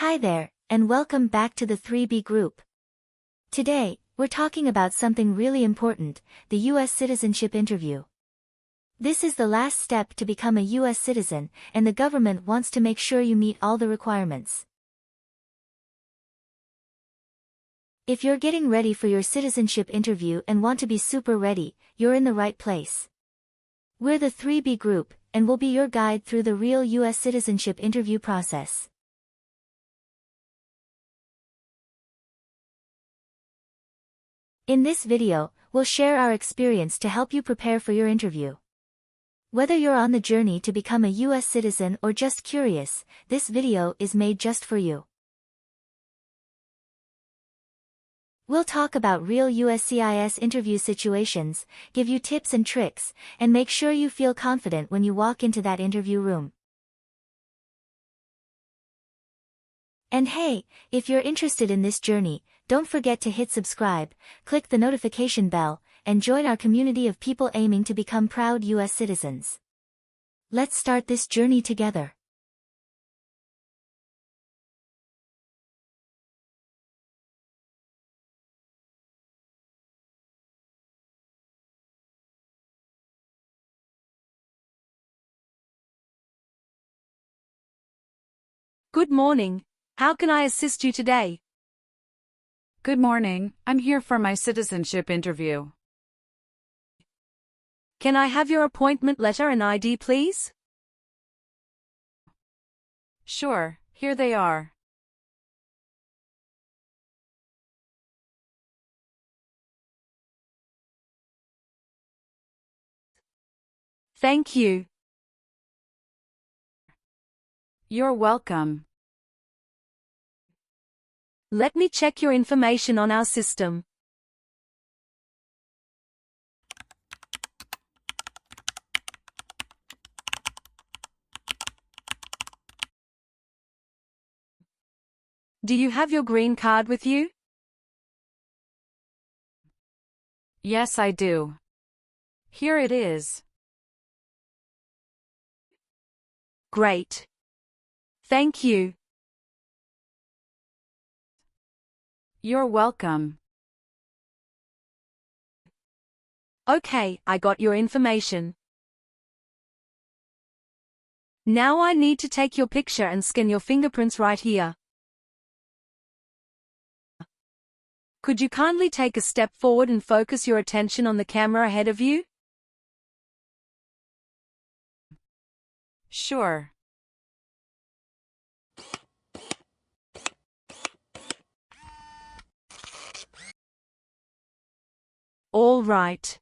Hi there, and welcome back to the 3B group. Today, we're talking about something really important, the U.S. citizenship interview. This is the last step to become a U.S. citizen, and the government wants to make sure you meet all the requirements. If you're getting ready for your citizenship interview and want to be super ready, you're in the right place. We're the 3B group, and we'll be your guide through the real U.S. citizenship interview process. In this video, we'll share our experience to help you prepare for your interview. Whether you're on the journey to become a U.S. citizen or just curious, this video is made just for you. We'll talk about real USCIS interview situations, give you tips and tricks, and make sure you feel confident when you walk into that interview room. And hey, if you're interested in this journey, don't forget to hit subscribe, click the notification bell, and join our community of people aiming to become proud U.S. citizens. Let's start this journey together. Good morning. How can I assist you today? Good morning, I'm here for my citizenship interview. Can I have your appointment letter and ID, please? Sure, here they are. Thank you. You're welcome. Let me check your information on our system. Do you have your green card with you? Yes, I do. Here it is. Great. Thank you. You're welcome. Okay, I got your information. Now I need to take your picture and scan your fingerprints right here. Could you kindly take a step forward and focus your attention on the camera ahead of you? Sure. All right.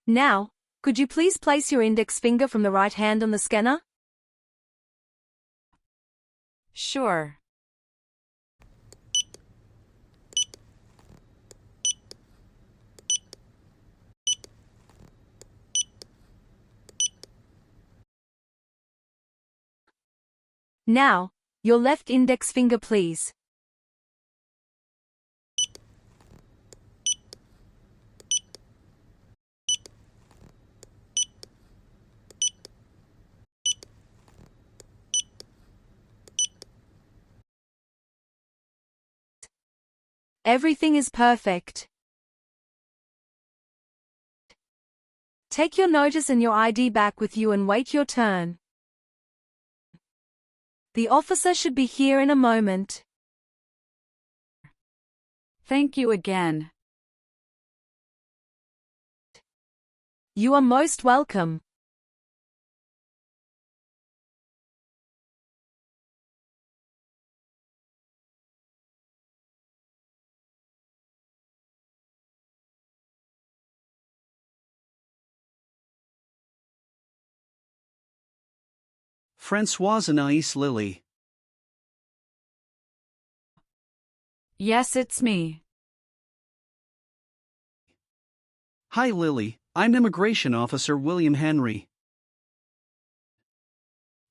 Now, could you please place your index finger from the right hand on the scanner? Sure. Now, your left index finger, please. Everything is perfect. Take your notice and your ID back with you and wait your turn. The officer should be here in a moment. Thank you again. You are most welcome. Françoise Anais Lily. Yes, it's me. Hi Lily, I'm Immigration Officer William Henry.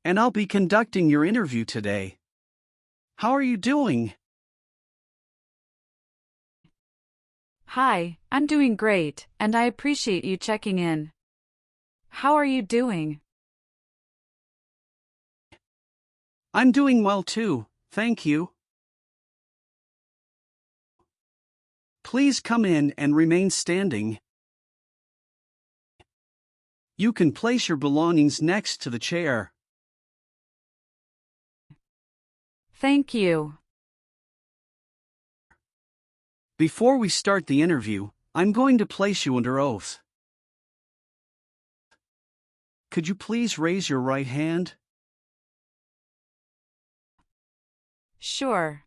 And I'll be conducting your interview today. How are you doing? Hi, I'm doing great, and I appreciate you checking in. How are you doing? I'm doing well too, thank you. Please come in and remain standing. You can place your belongings next to the chair. Thank you. Before we start the interview, I'm going to place you under oath. Could you please raise your right hand? Sure.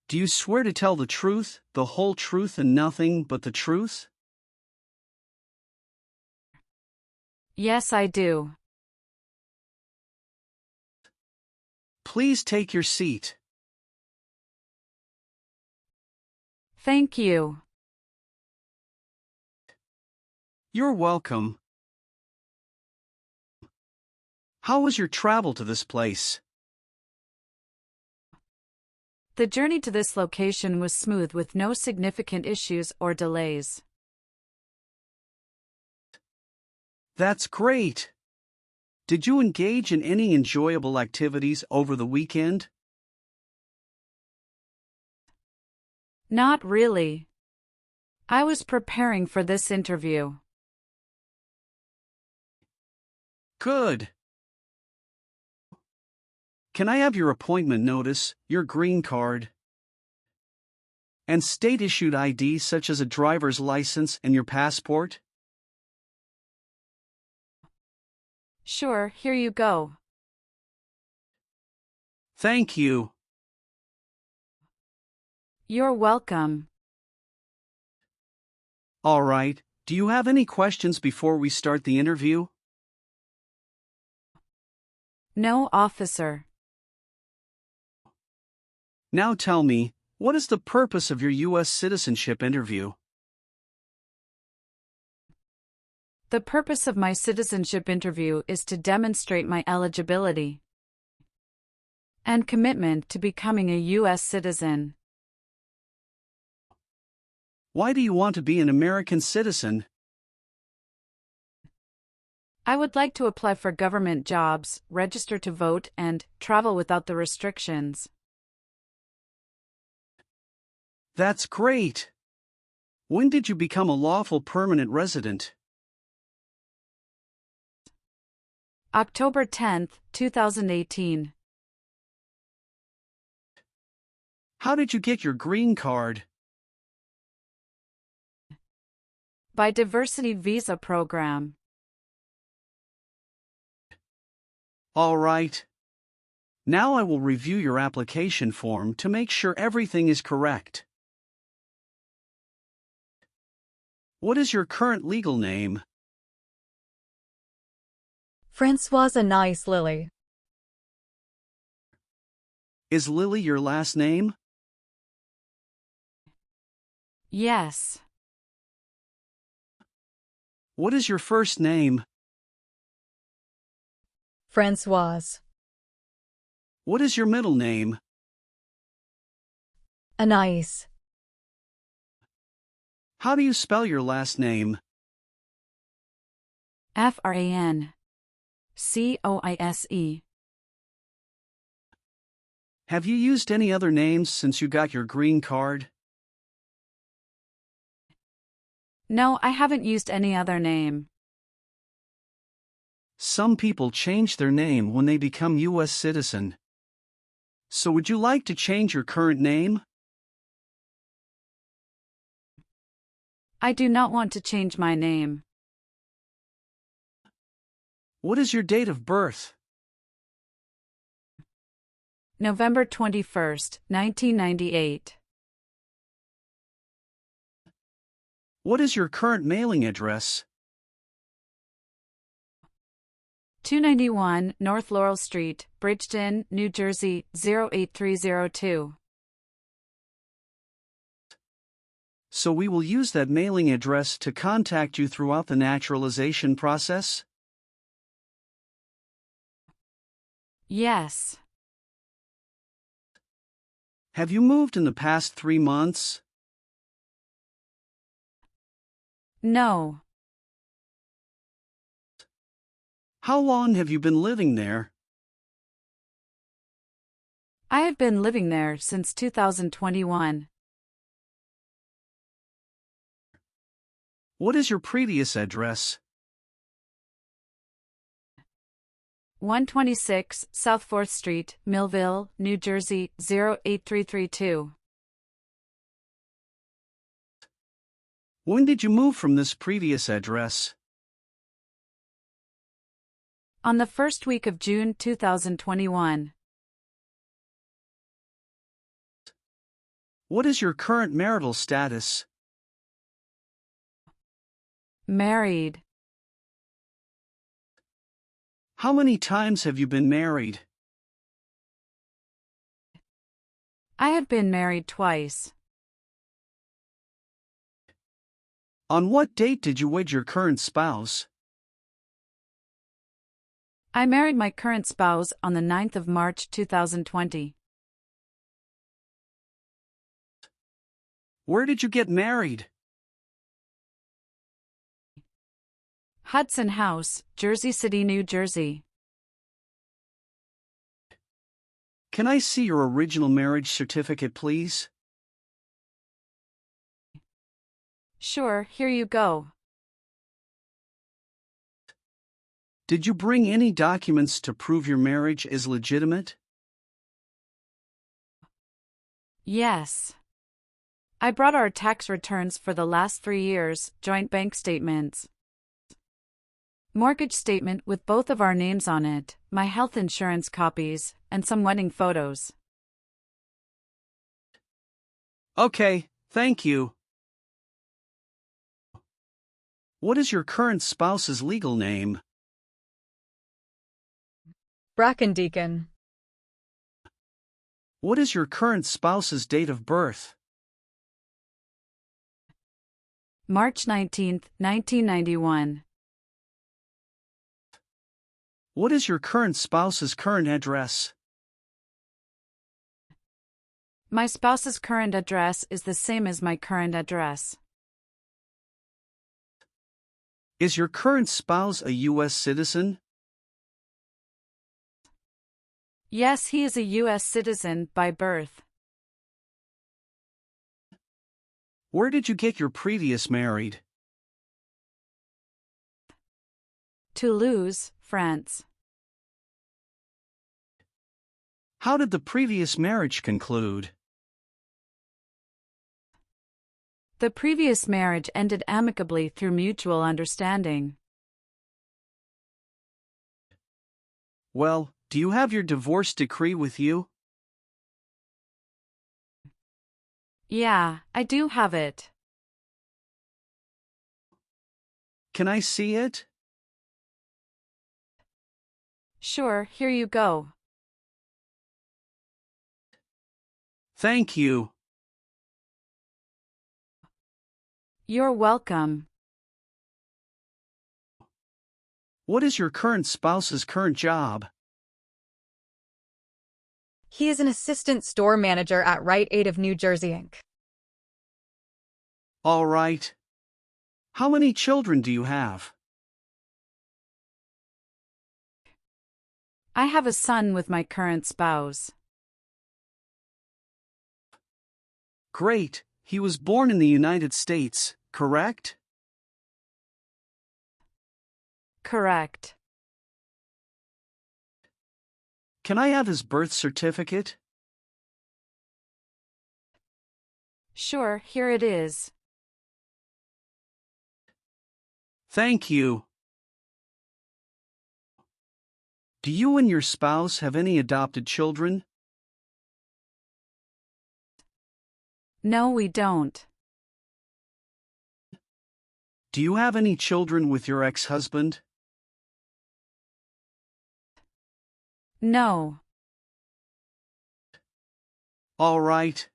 Do you swear to tell the truth, the whole truth and nothing but the truth? Yes, I do. Please take your seat. Thank you. You're welcome. How was your travel to this place? The journey to this location was smooth with no significant issues or delays. That's great. Did you engage in any enjoyable activities over the weekend? Not really. I was preparing for this interview. Good. Can I have your appointment notice, your green card, and state-issued ID such as a driver's license and your passport? Sure, here you go. Thank you. You're welcome. All right, do you have any questions before we start the interview? No, officer. Now tell me, what is the purpose of your U.S. citizenship interview? The purpose of my citizenship interview is to demonstrate my eligibility and commitment to becoming a U.S. citizen. Why do you want to be an American citizen? I would like to apply for government jobs, register to vote, and travel without the restrictions. That's great. When did you become a lawful permanent resident? October 10, 2018. How did you get your green card? By Diversity Visa Program. All right. Now I will review your application form to make sure everything is correct. What is your current legal name? Francoise Anais Lily. Is Lily your last name? Yes. What is your first name? Francoise. What is your middle name? Anais. How do you spell your last name? Francoise. Have you used any other names since you got your green card? No, I haven't used any other name. Some people change their name when they become U.S. citizen. So would you like to change your current name? I do not want to change my name. What is your date of birth? November 21st, 1998. What is your current mailing address? 291 North Laurel Street, Bridgeton, New Jersey, 08302. So we will use that mailing address to contact you throughout the naturalization process? Yes. Have you moved in the past 3 months? No. How long have you been living there? I have been living there since 2021. What is your previous address? 126 South 4th Street, Millville, New Jersey, 08332. When did you move from this previous address? On the first week of June 2021. What is your current marital status? Married. How many times have you been married? I have been married twice. On what date did you wed your current spouse? I married my current spouse on the 9th of March 2020. Where did you get married? Hudson House, Jersey City, New Jersey. Can I see your original marriage certificate, please? Sure, here you go. Did you bring any documents to prove your marriage is legitimate? Yes. I brought our tax returns for the last 3 years, joint bank statements, mortgage statement with both of our names on it, my health insurance copies, and some wedding photos. Okay, thank you. What is your current spouse's legal name? Brackendeacon. What is your current spouse's date of birth? March 19, 1991. What is your current spouse's current address? My spouse's current address is the same as my current address. Is your current spouse a U.S. citizen? Yes, he is a U.S. citizen by birth. Where did you get your previous married? Toulouse, France. How did the previous marriage conclude? The previous marriage ended amicably through mutual understanding. Well, do you have your divorce decree with you? Yeah, I do have it. Can I see it? Sure, here you go. Thank you. You're welcome. What is your current spouse's current job? He is an assistant store manager at Rite Aid of New Jersey, Inc. All right. How many children do you have? I have a son with my current spouse. Great. He was born in the United States, correct? Correct. Can I have his birth certificate? Sure, here it is. Thank you. Do you and your spouse have any adopted children? No, we don't. Do you have any children with your ex-husband? No. All right.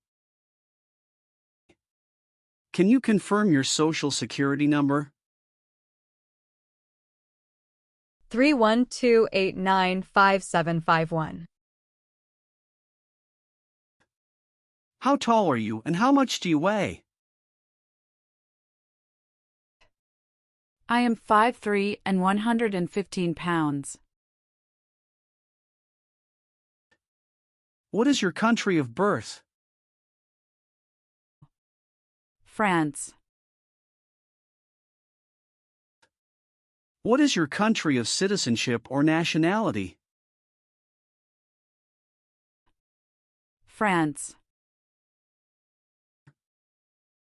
Can you confirm your social security number? 312895751. How tall are you and how much do you weigh? I am 5'3" and 115 pounds. What is your country of birth? France. What is your country of citizenship or nationality? France.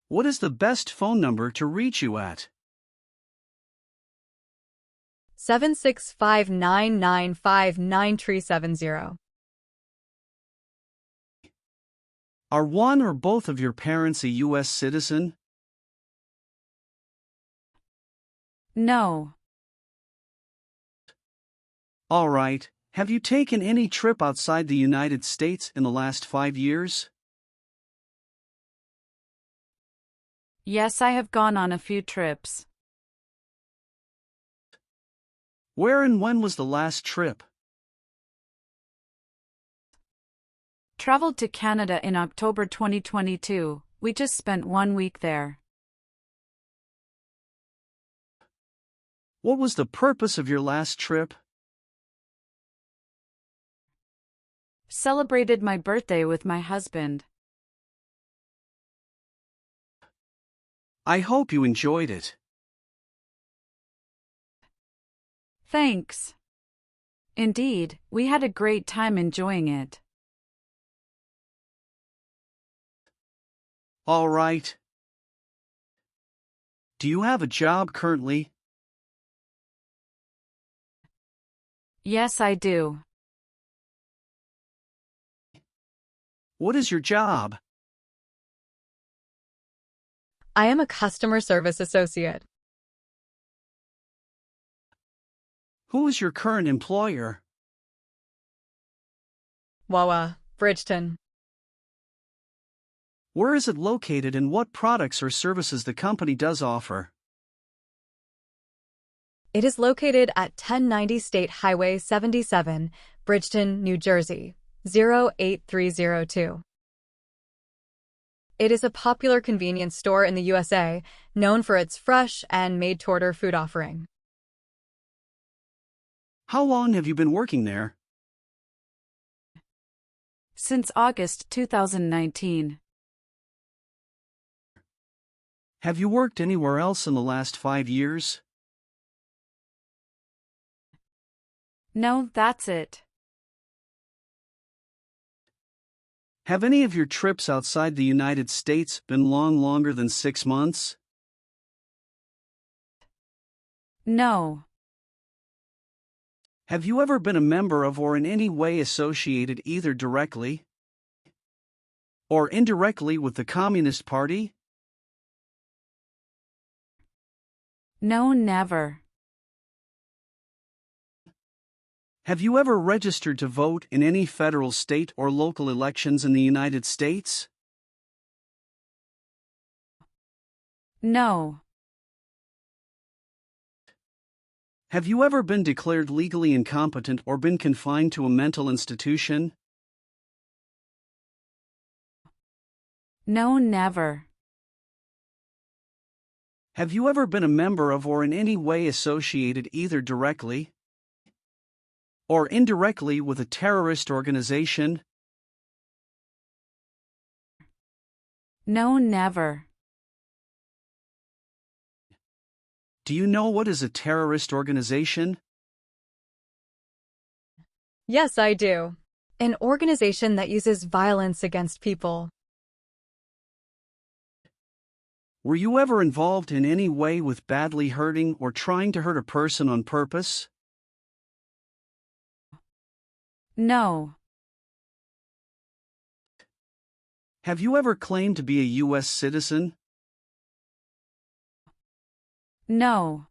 What is the best phone number to reach you at? 765-995-9370. Are one or both of your parents a U.S. citizen? No. All right. Have you taken any trip outside the United States in the last 5 years? Yes, I have gone on a few trips. Where and when was the last trip? Traveled to Canada in October 2022. We just spent 1 week there. What was the purpose of your last trip? Celebrated my birthday with my husband. I hope you enjoyed it. Thanks. Indeed, we had a great time enjoying it. All right. Do you have a job currently? Yes, I do. What is your job? I am a customer service associate. Who is your current employer? Wawa, Bridgeton. Where is it located and what products or services the company does offer? It is located at 1090 State Highway 77, Bridgeton, New Jersey, 08302. It is a popular convenience store in the USA, known for its fresh and made-to-order food offering. How long have you been working there? Since August 2019. Have you worked anywhere else in the last 5 years? No, that's it. Have any of your trips outside the United States been longer than 6 months? No. Have you ever been a member of or in any way associated either directly or indirectly with the Communist Party? No, never. Have you ever registered to vote in any federal, state, or local elections in the United States? No. Have you ever been declared legally incompetent or been confined to a mental institution? No, never. Have you ever been a member of or in any way associated either directly or indirectly with a terrorist organization? No, never. Do you know what is a terrorist organization? Yes, I do. An organization that uses violence against people. Were you ever involved in any way with badly hurting or trying to hurt a person on purpose? No. Have you ever claimed to be a U.S. citizen? No.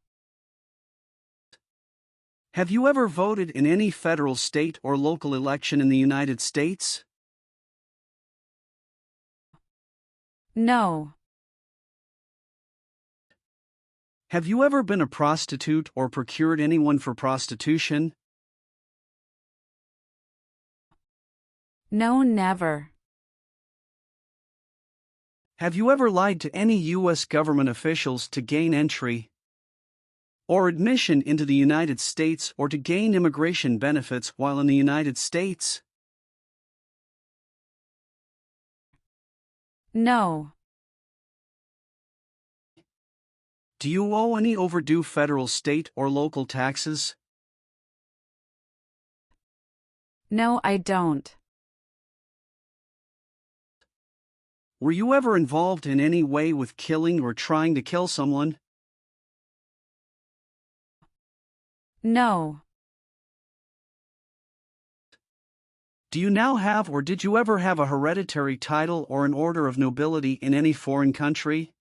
Have you ever voted in any federal, state, or local election in the United States? No. Have you ever been a prostitute or procured anyone for prostitution? No, never. Have you ever lied to any U.S. government officials to gain entry or admission into the United States or to gain immigration benefits while in the United States? No. Do you owe any overdue federal, state, or local taxes? No, I don't. Were you ever involved in any way with killing or trying to kill someone? No. Do you now have or did you ever have a hereditary title or an order of nobility in any foreign country?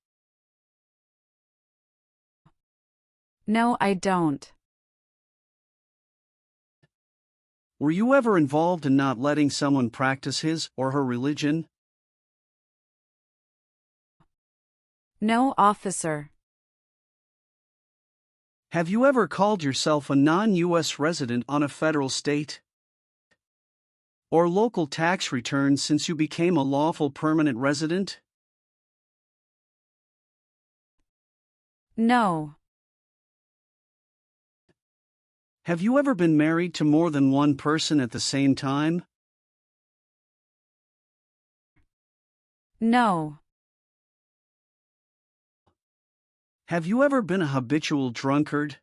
No, I don't. Were you ever involved in not letting someone practice his or her religion? No, officer. Have you ever called yourself a non-U.S. resident on a federal, state, or local tax return since you became a lawful permanent resident? No. Have you ever been married to more than one person at the same time? No. Have you ever been a habitual drunkard?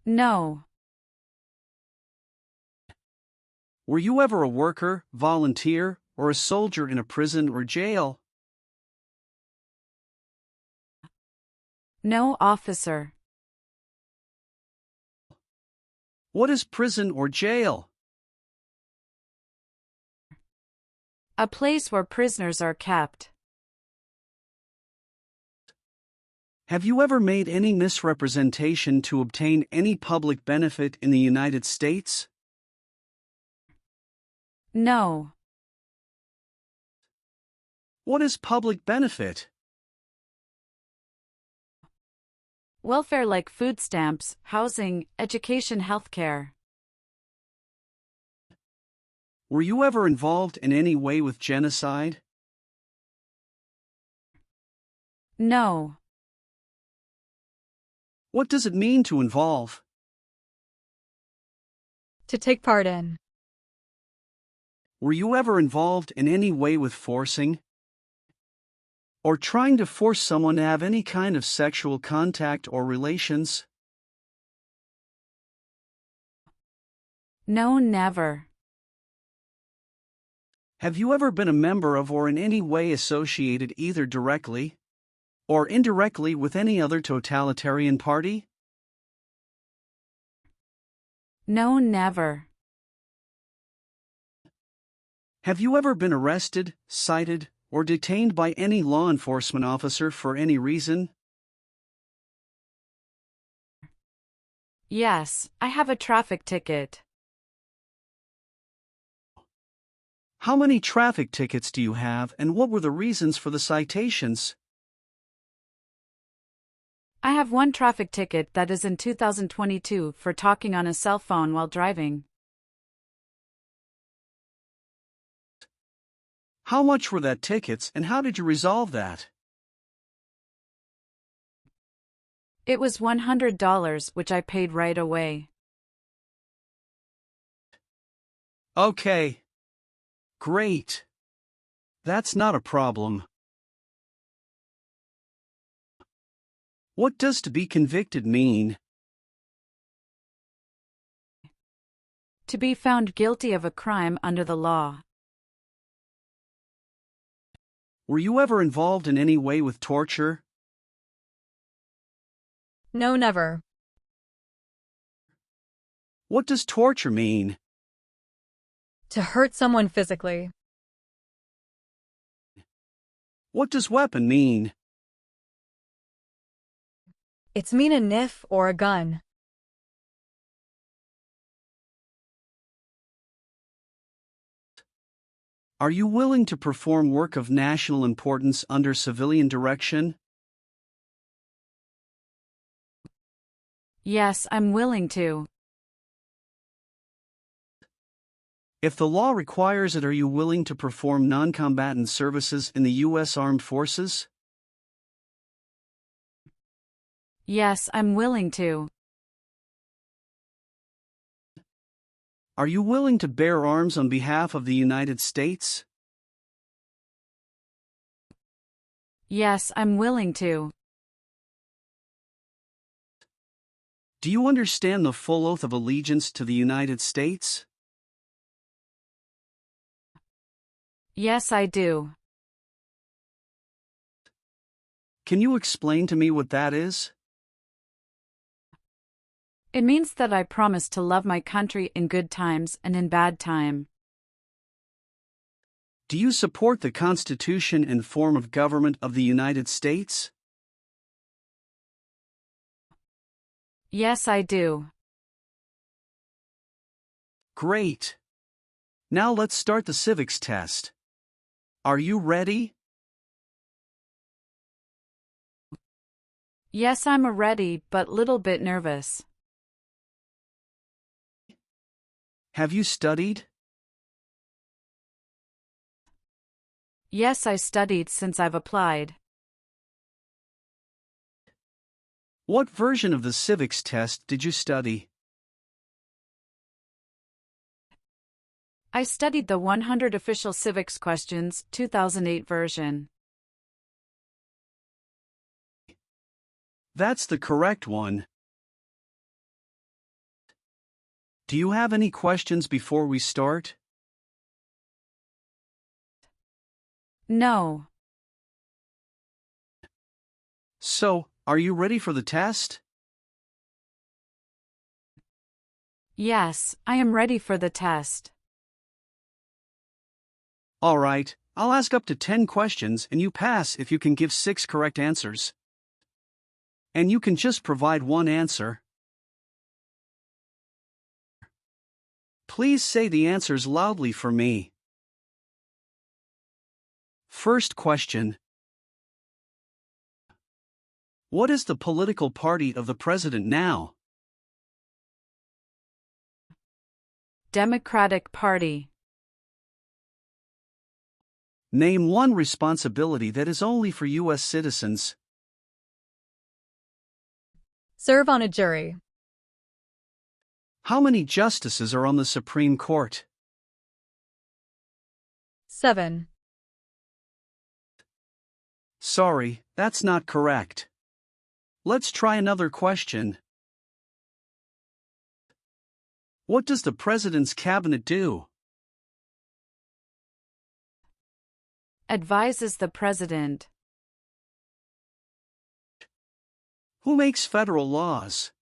No. Were you ever a worker, volunteer, or a soldier in a prison or jail? No, officer. What is prison or jail? A place where prisoners are kept. Have you ever made any misrepresentation to obtain any public benefit in the United States? No. What is public benefit? Welfare like food stamps, housing, education, healthcare. Were you ever involved in any way with genocide? No. What does it mean to involve? To take part in. Were you ever involved in any way with forcing, or trying to force someone to have any kind of sexual contact or relations? No, never. Have you ever been a member of or in any way associated either directly or indirectly with any other totalitarian party? No, never. Have you ever been arrested, cited, or detained by any law enforcement officer for any reason? Yes, I have a traffic ticket. How many traffic tickets do you have, and what were the reasons for the citations? I have one traffic ticket that is in 2022 for talking on a cell phone while driving. How much were that tickets, and how did you resolve that? It was $100, which I paid right away. Okay. Great. That's not a problem. What does to be convicted mean? To be found guilty of a crime under the law. Were you ever involved in any way with torture? No, never. What does torture mean? To hurt someone physically. What does weapon mean? It's mean a knife or a gun. Are you willing to perform work of national importance under civilian direction? Yes, I'm willing to. If the law requires it, are you willing to perform non-combatant services in the U.S. Armed Forces? Yes, I'm willing to. Are you willing to bear arms on behalf of the United States? Yes, I'm willing to. Do you understand the full oath of allegiance to the United States? Yes, I do. Can you explain to me what that is? It means that I promise to love my country in good times and in bad time. Do you support the Constitution and form of government of the United States? Yes, I do. Great. Now let's start the civics test. Are you ready? Yes, I'm ready, but little bit nervous. Have you studied? Yes, I studied since I've applied. What version of the civics test did you study? I studied the 100 Official Civics Questions, 2008 version. That's the correct one. Do you have any questions before we start? No. So, are you ready for the test? Yes, I am ready for the test. All right, I'll ask up to 10 questions and you pass if you can give 6 correct answers. And you can just provide one answer. Please say the answers loudly for me. First question. What is the political party of the president now? Democratic Party. Name one responsibility that is only for U.S. citizens. Serve on a jury. How many justices are on the Supreme Court? 7. Sorry, that's not correct. Let's try another question. What does the president's cabinet do? Advises the president. Who makes federal laws?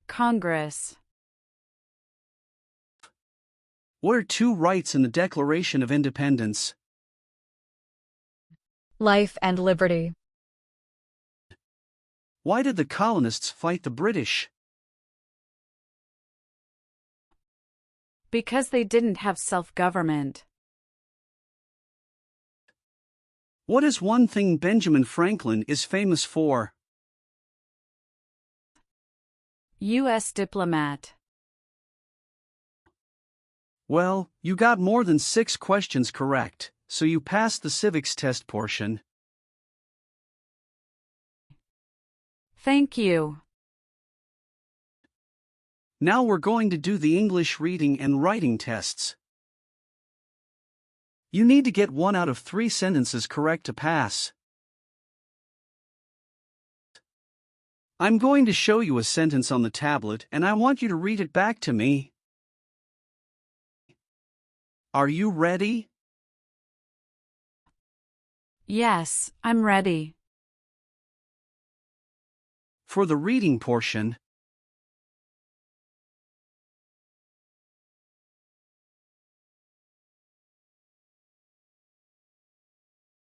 Congress. What are 2 rights in the Declaration of Independence? Life and liberty. Why did the colonists fight the British? Because they didn't have self-government. What is one thing Benjamin Franklin is famous for? U.S. diplomat. Well, you got more than 6 questions correct, so you passed the civics test portion. Thank you. Now we're going to do the English reading and writing tests. You need to get 1 out of 3 sentences correct to pass. I'm going to show you a sentence on the tablet and I want you to read it back to me. Are you ready? Yes, I'm ready. For the reading portion,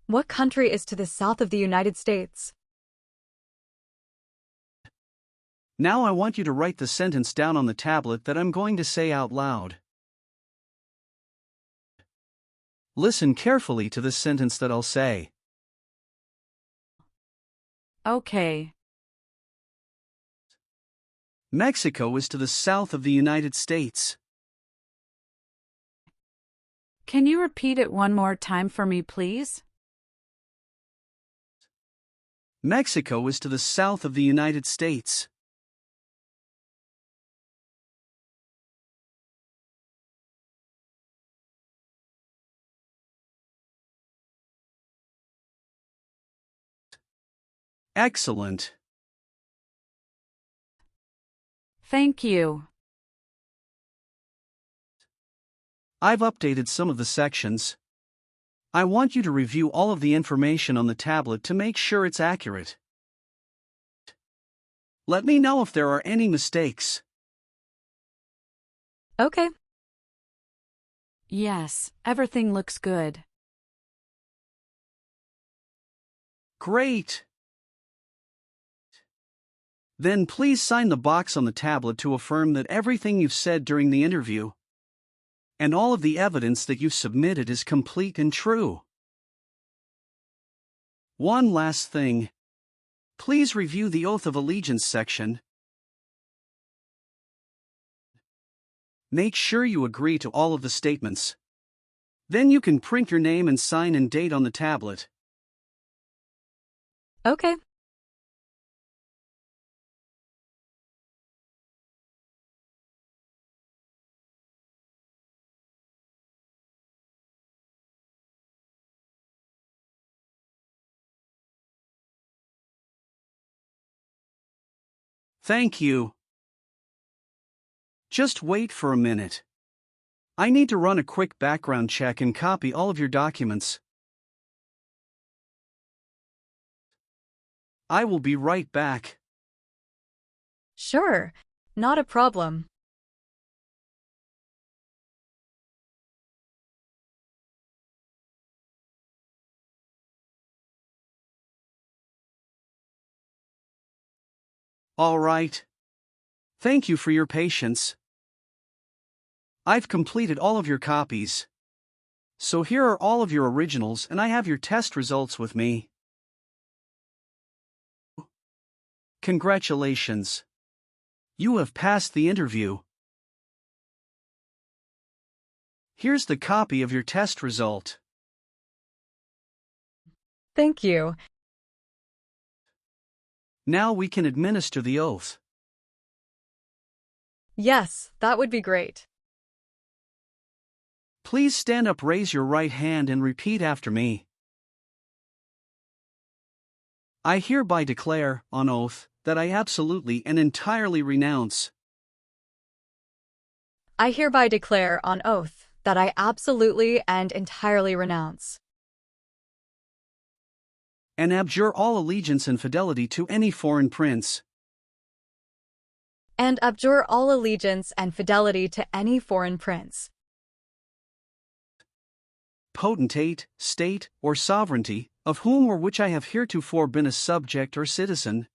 What country is to the south of the United States? now I want you to write the sentence down on the tablet that I'm going to say out loud. Listen carefully to this sentence that I'll say. Okay. Mexico is to the south of the United States. Can you repeat it one more time for me, please? Mexico is to the south of the United States. Excellent. Thank you. I've updated some of the sections. I want you to review all of the information on the tablet to make sure it's accurate. Let me know if there are any mistakes. Okay. Yes, everything looks good. Great. Then please sign the box on the tablet to affirm that everything you've said during the interview and all of the evidence that you've submitted is complete and true. One last thing. Please review the Oath of Allegiance section. Make sure you agree to all of the statements. Then you can print your name and sign and date on the tablet. Okay. Thank you. Just wait for a minute. I need to run a quick background check and copy all of your documents. I will be right back. Sure. Not a problem. All right. Thank you for your patience. I've completed all of your copies. So here are all of your originals and I have your test results with me. Congratulations. You have passed the interview. Here's the copy of your test result. Thank you. Now we can administer the oath. Yes, that would be great. Please stand up, raise your right hand and repeat after me. I hereby declare, on oath, that I absolutely and entirely renounce. I hereby declare on oath that I absolutely and entirely renounce And abjure all allegiance and fidelity to any foreign prince, and abjure all allegiance and fidelity to any foreign prince, potentate, state, or sovereignty, of whom or which I have heretofore been a subject or citizen,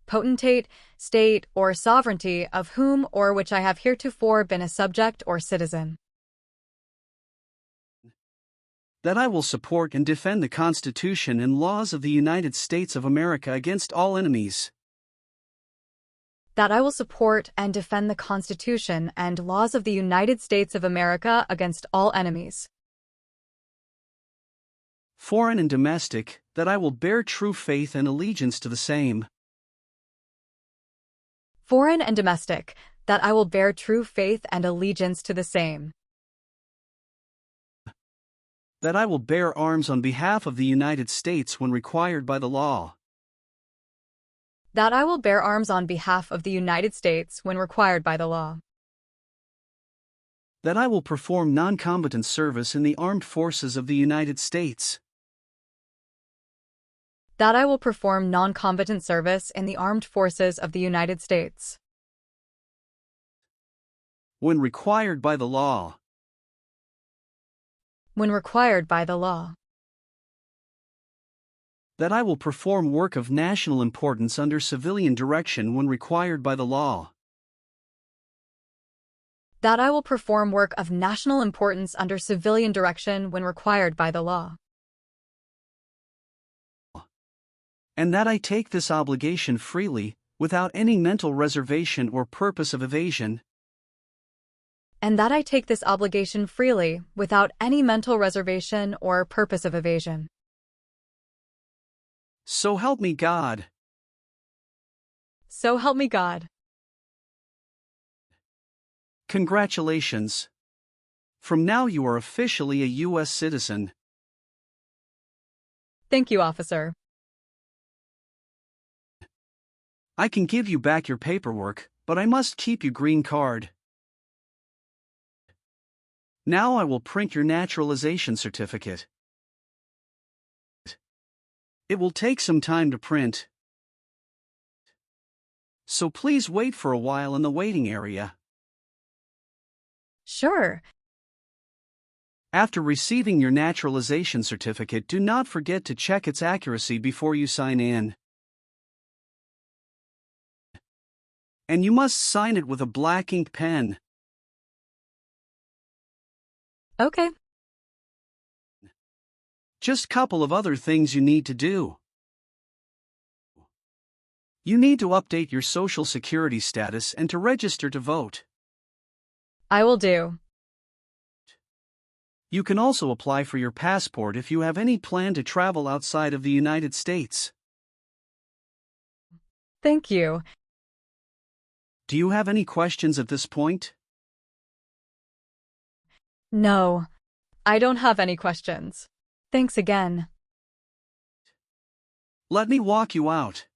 potentate, state, or sovereignty of whom or which I have heretofore been a subject or citizen, that I will support and defend the Constitution and laws of the United States of America against all enemies, that I will support and defend the Constitution and laws of the United States of America against all enemies, foreign and domestic, that I will bear true faith and allegiance to the same, foreign and domestic, that I will bear true faith and allegiance to the same, that I will bear arms on behalf of the United States when required by the law, that I will bear arms on behalf of the United States when required by the law, that I will perform non-combatant service in the armed forces of the United States, that I will perform non-combatant service in the armed forces of the United States when required by the law, when required by the law, that I will perform work of national importance under civilian direction when required by the law, that I will perform work of national importance under civilian direction when required by the law, and that I take this obligation freely, without any mental reservation or purpose of evasion, and that I take this obligation freely without any mental reservation or purpose of evasion, So help me God. So help me God. Congratulations. From now you are officially a U.S. citizen. Thank you, officer. I can give you back your paperwork, but I must keep your green card. Now I will print your naturalization certificate. It will take some time to print, so please wait for a while in the waiting area. Sure. After receiving your naturalization certificate, do not forget to check its accuracy before you sign in. And you must sign it with a black ink pen. Okay. Just couple of other things you need to do. You need to update your social security status and to register to vote. I will do. You can also apply for your passport if you have any plan to travel outside of the United States. Thank you. Do you have any questions at this point? No, I don't have any questions. Thanks again. Let me walk you out.